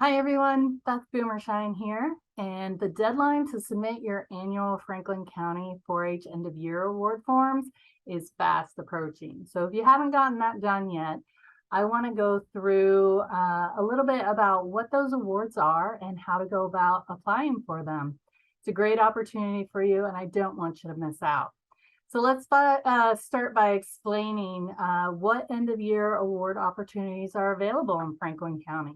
Hi everyone, Beth Boomershine here, and the deadline to submit your annual Franklin County 4-H End of Year Award forms is fast approaching. So if you haven't gotten that done yet, I want to go through a little bit about what those awards are and how to go about applying for them. It's a great opportunity for you, and I don't want you to miss out. So let's start by explaining what end of year award opportunities are available in Franklin County.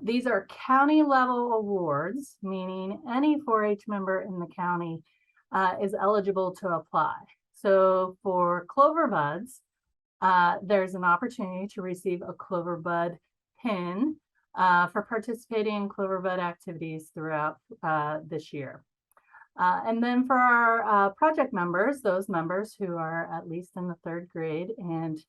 These are county level awards, meaning any 4-H member in the county is eligible to apply. So for Clover Buds, there's an opportunity to receive a Clover Bud pin for participating in Clover Bud activities throughout this year. And then for our project members, those members who are at least in the 3rd grade and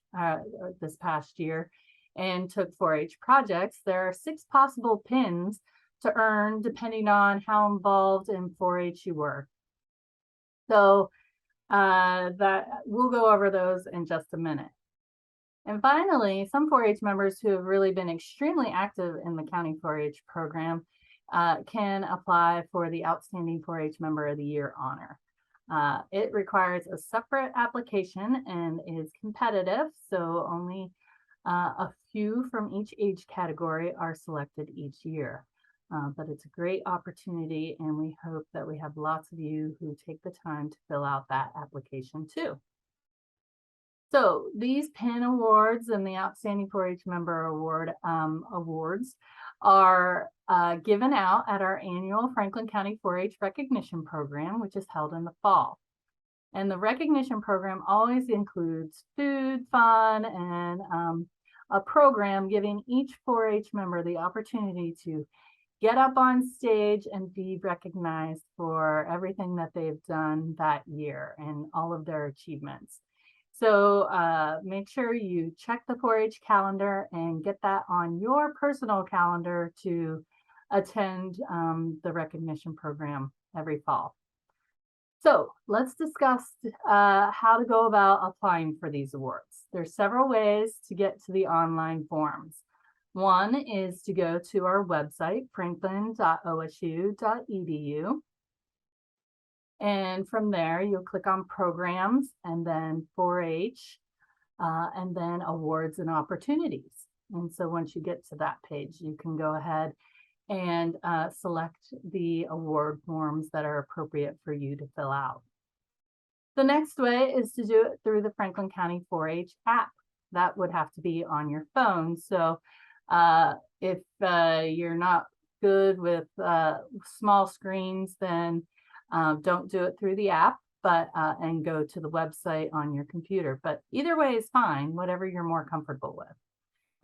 this past year, and took 4-H projects, there are 6 possible pins to earn depending on how involved in 4-H you were. So that we'll go over those in just a minute. And finally, some 4-H members who have really been extremely active in the county 4-H program can apply for the Outstanding 4-H Member of the Year honor. It requires a separate application and is competitive, so only a few from each age category are selected each year, but it's a great opportunity, and we hope that we have lots of you who take the time to fill out that application too. So these PIN awards and the Outstanding 4-H Member Award awards are given out at our annual Franklin County 4-H Recognition Program, which is held in the fall. And the recognition program always includes food, fun, and a program giving each 4-H member the opportunity to get up on stage and be recognized for everything that they've done that year and all of their achievements. So make sure you check the 4-H calendar and get that on your personal calendar to attend the recognition program every fall. So let's discuss how to go about applying for these awards. There's several ways to get to the online forms. One is to go to our website, franklin.osu.edu. And from there, you'll click on programs and then 4-H and then awards and opportunities. And so once you get to that page, you can go ahead and select the award forms that are appropriate for you to fill out. The next way is to do it through the Franklin County 4-H app. That would have to be on your phone. So if you're not good with small screens, then don't do it through the app, but and go to the website on your computer. But either way is fine, whatever you're more comfortable with.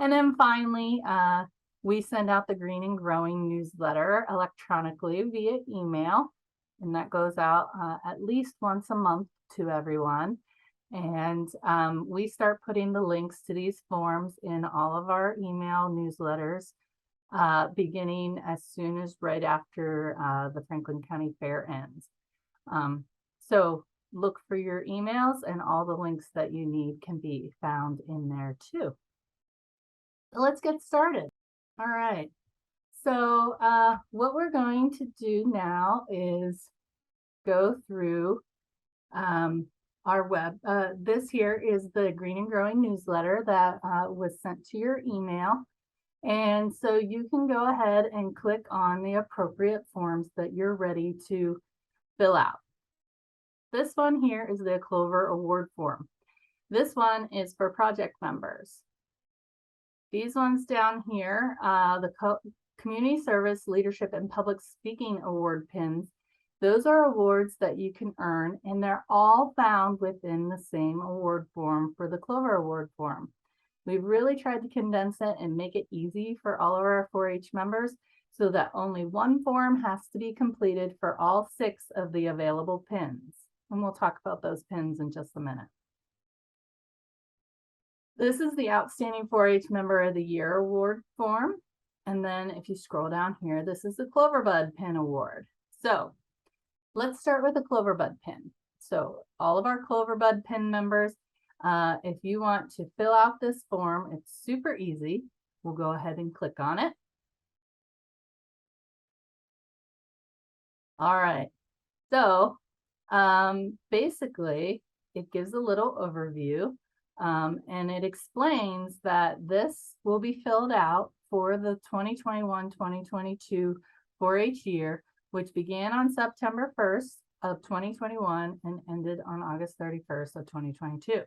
And then finally, we send out the Green and Growing newsletter electronically via email, and that goes out at least once a month to everyone. And we start putting the links to these forms in all of our email newsletters beginning as soon as right after the Franklin County Fair ends. So look for your emails, and all the links that you need can be found in there too. So let's get started. All right, so what we're going to do now is go through our web. This here is the Green and Growing newsletter that was sent to your email. And so you can go ahead and click on the appropriate forms that you're ready to fill out. This one here is the Clover Award form. This one is for project members. These ones down here, the Community Service, Leadership, and Public Speaking Award pins, those are awards that you can earn, and they're all found within the same award form for the Clover Award form. We've really tried to condense it and make it easy for all of our 4-H members so that only one form has to be completed for all 6 of the available pins. And we'll talk about those pins in just a minute. This is the Outstanding 4-H Member of the Year Award form. And then if you scroll down here, this is the Clover Bud Pin Award. So let's start with the Clover Bud pin. So all of our Clover Bud pin members, if you want to fill out this form, it's super easy. We'll go ahead and click on it. All right. So basically, it gives a little overview and it explains that this will be filled out for the 2021-2022 4-H year, which began on September 1st of 2021 and ended on August 31st of 2022.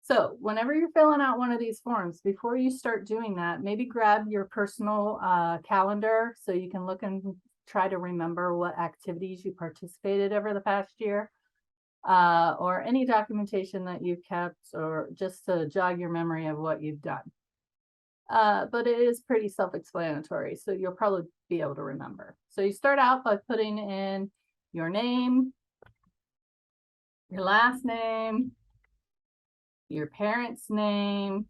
So whenever you're filling out one of these forms, before you start doing that, maybe grab your personal calendar so you can look and try to remember what activities you participated over the past year, or any documentation that you've kept, or just to jog your memory of what you've done. But it is pretty self-explanatory, so you'll probably be able to remember. So you start out by putting in your name, your last name, your parents' name,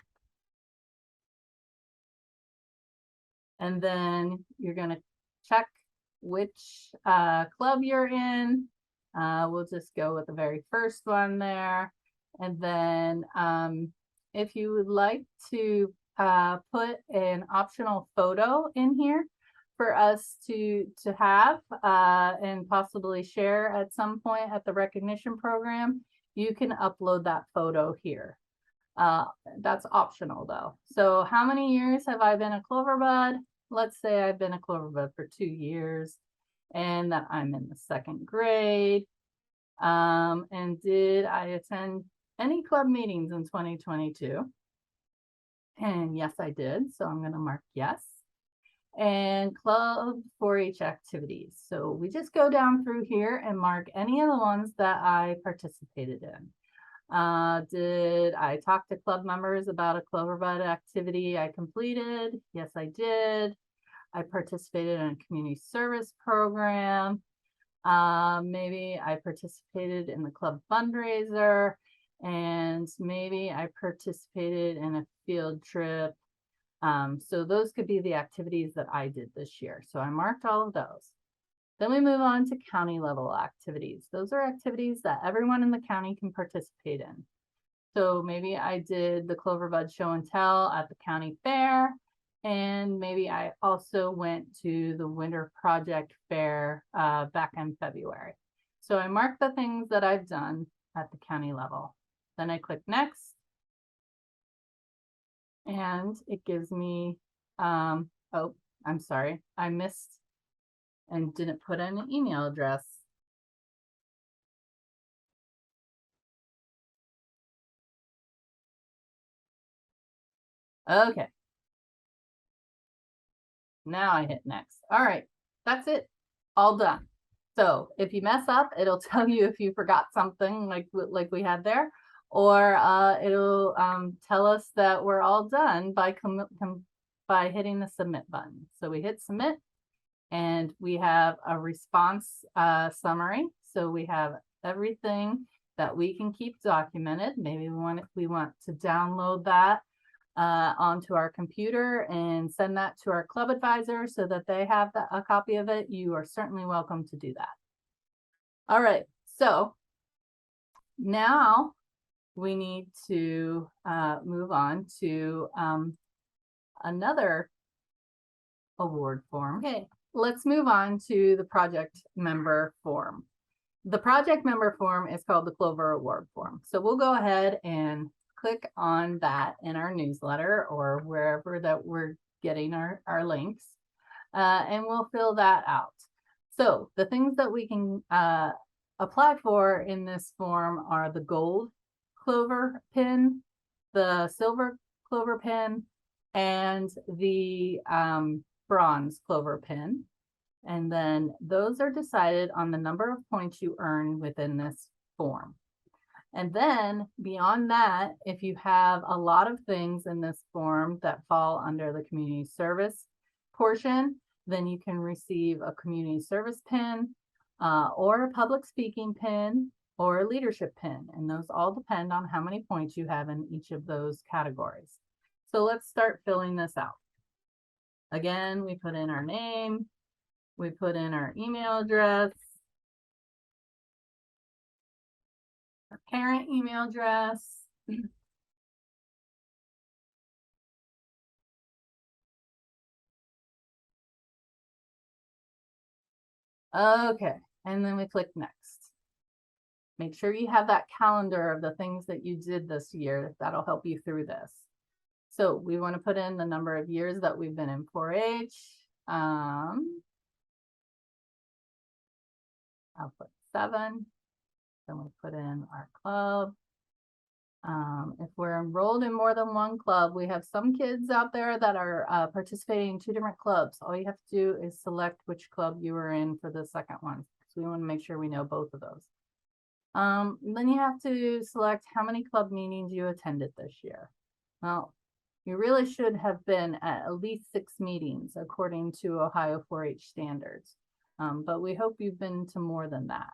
and then you're going to check which club you're in. We'll just go with the very first one there. And then if you would like to put an optional photo in here for us to have and possibly share at some point at the recognition program, you can upload that photo here. That's optional though. So how many years have I been a Clover Bud? Let's say I've been a Clover Bud for 2 years and that I'm in the 2nd grade. And did I attend any club meetings in 2022? And yes, I did. So I'm going to mark yes. And club 4-H activities. So we just go down through here and mark any of the ones that I participated in. Did I talk to club members about a Clover Bud activity I completed? Yes, I did. I participated in a community service program. Maybe I participated in the club fundraiser, and maybe I participated in a field trip. So those could be the activities that I did this year. So I marked all of those. Then we move on to county level activities. Those are activities that everyone in the county can participate in. So maybe I did the Clover Bud show and tell at the county fair, and maybe I also went to the Winter Project Fair back in February. So I mark the things that I've done at the county level. Then I click next, and it gives me, oh, I'm sorry, I missed and didn't put in an email address. Okay. Now I hit next. All right, that's it. All done. So if you mess up, it'll tell you if you forgot something like we had there, or it'll tell us that we're all done by hitting the submit button. So we hit submit, and we have a response summary. So we have everything that we can keep documented. Maybe we want to download that onto our computer and send that to our club advisor so that they have a copy of it. You are certainly welcome to do that. All right, so now we need to move on to another award form. Okay, let's move on to the project member form. The project member form is called the Clover Award form. So we'll go ahead and click on that in our newsletter or wherever that we're getting our links, and we'll fill that out. So the things that we can apply for in this form are the gold Clover pin, the silver Clover pin, and the bronze Clover pin. And then those are decided on the number of points you earn within this form. And then beyond that, if you have a lot of things in this form that fall under the community service portion, then you can receive a community service pin or a public speaking pin or a leadership pin. And those all depend on how many points you have in each of those categories. So let's start filling this out. Again, we put in our name, we put in our email address, our parent email address, Okay, and then we click next. Make sure you have that calendar of the things that you did this year. That'll help you through this. So we want to put in the number of years that we've been in 4-H. I'll put 7. Then we put in our club. If we're enrolled in more than one club, we have some kids out there that are participating in 2 different clubs. All you have to do is select which club you were in for the second one. So we want to make sure we know both of those. Then you have to select how many club meetings you attended this year. Well, you really should have been at least 6 meetings according to Ohio 4-H standards. But we hope you've been to more than that.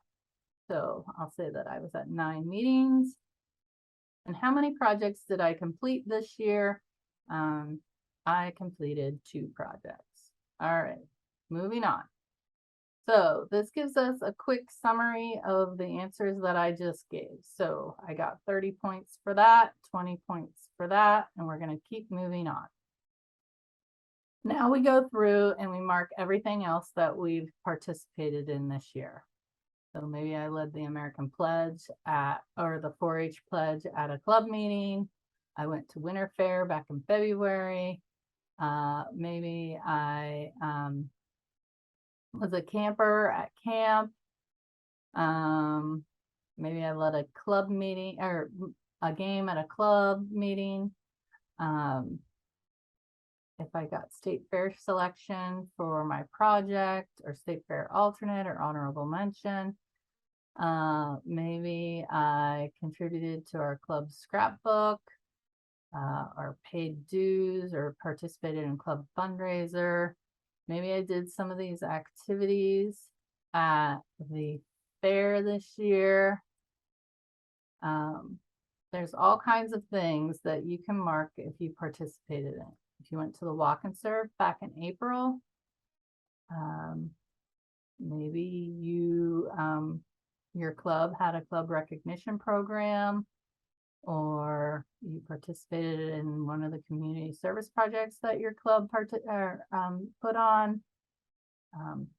So I'll say that I was at 9 meetings. And how many projects did I complete this year? I completed 2 projects. All right, moving on. So this gives us a quick summary of the answers that I just gave. So I got 30 points for that, 20 points for that, and we're going to keep moving on. Now we go through and we mark everything else that we've participated in this year. So maybe I led the American Pledge or the 4-H Pledge at a club meeting. I went to Winter Fair back in February. Maybe I was a camper at camp. Maybe I led a club meeting or a game at a club meeting. If I got state fair selection for my project or state fair alternate or honorable mention. Maybe I contributed to our club scrapbook, or paid dues or participated in club fundraiser. Maybe I did some of these activities at the fair this year. There's all kinds of things that you can mark if you participated in. If you went to the Walk and Serve back in April, maybe you your club had a club recognition program, or you participated in one of the community service projects that your club put on.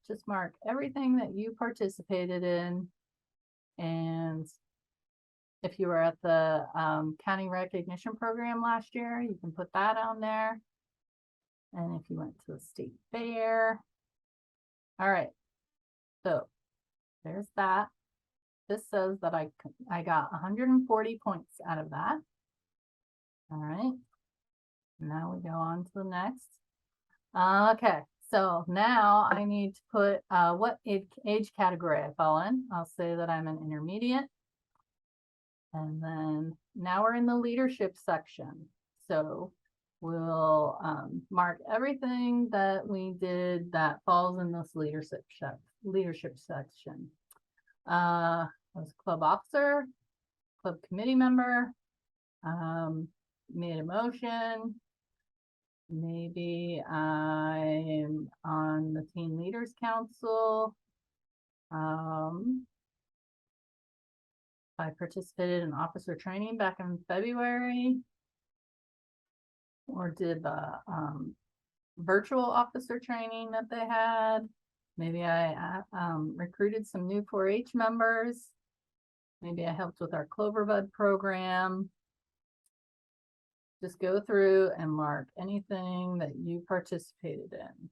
Just mark everything that you participated in. And if you were at the county recognition program last year, you can put that on there. And if you went to the state fair. All right, so there's that. This says that I got 140 points out of that. All right, now we go on to the next. Okay, so now I need to put what age category I fall in. I'll say that I'm an intermediate. And then now we're in the leadership section. So we'll mark everything that we did that falls in this leadership section. I was a club officer, club committee member, made a motion. Maybe I'm on the Teen Leaders Council. I participated in officer training back in February, or did the virtual officer training that they had. Maybe I recruited some new 4-H members. Maybe I helped with our Clover program. Just go through and mark anything that you participated in.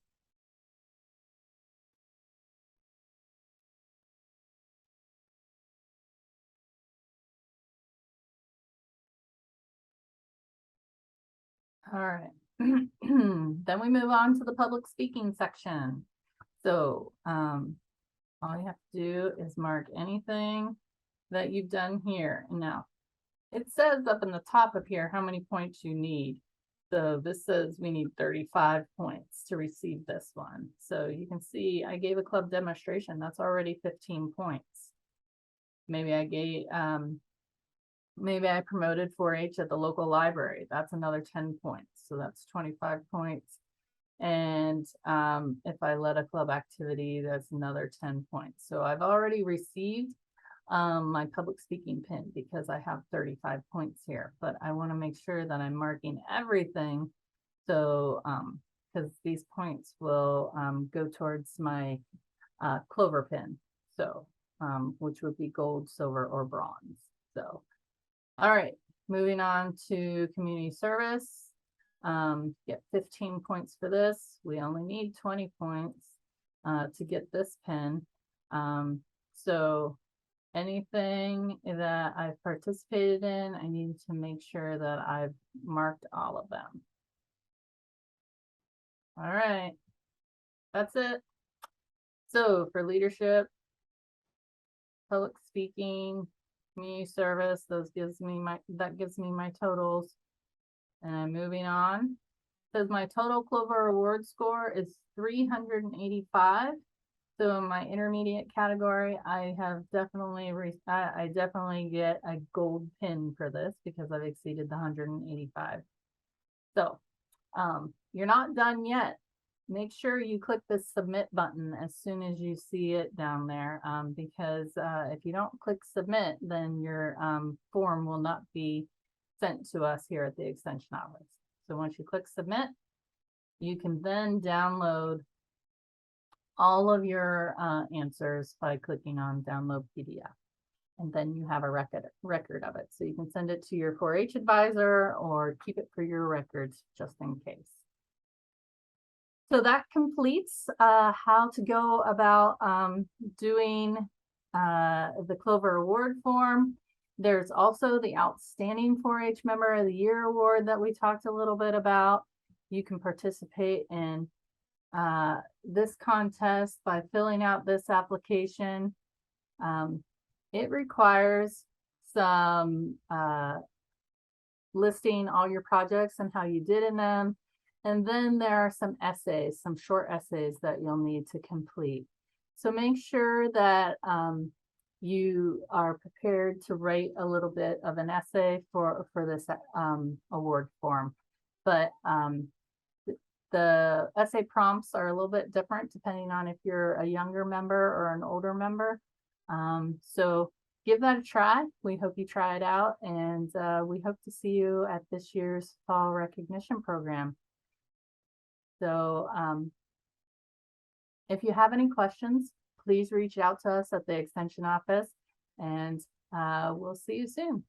All right, then we move on to the public speaking section. So all you have to do is mark anything that you've done here. And now it says up in the top of here how many points you need. So this says we need 35 points to receive this one. So you can see I gave a club demonstration. That's already 15 points. Maybe I gave maybe I promoted 4-H at the local library. That's another 10 points. So that's 25 points. And if I led a club activity, that's another 10 points. So I've already received my public speaking pin because I have 35 points here, but I want to make sure that I'm marking everything. So because these points will go towards my Clover pin. So, which would be gold, silver, or bronze. So, all right, moving on to community service. Get 15 points for this. We only need 20 points to get this pin. So anything that I've participated in, I need to make sure that I've marked all of them. All right, that's it. So for leadership, public speaking, community service, that gives me my totals. And I'm moving on. Says my total Clover Award score is 385. So in my intermediate category, I have definitely I definitely get a gold pin for this because I've exceeded the 185. So you're not done yet. Make sure you click the submit button as soon as you see it down there, because if you don't click submit, then your form will not be sent to us here at the extension office. So once you click submit, you can then download all of your answers by clicking on download PDF. And then you have a record of it. So you can send it to your 4-H advisor or keep it for your records just in case. So that completes how to go about doing the Clover Award form. There's also the Outstanding 4-H Member of the Year Award that we talked a little bit about. You can participate in this contest by filling out this application. It requires some listing all your projects and how you did in them. And then there are some essays, some short essays that you'll need to complete. So make sure that you are prepared to write a little bit of an essay for this award form. But the essay prompts are a little bit different depending on if you're a younger member or an older member. So give that a try. We hope you try it out, and we hope to see you at this year's fall recognition program. So if you have any questions, please reach out to us at the extension office, and we'll see you soon.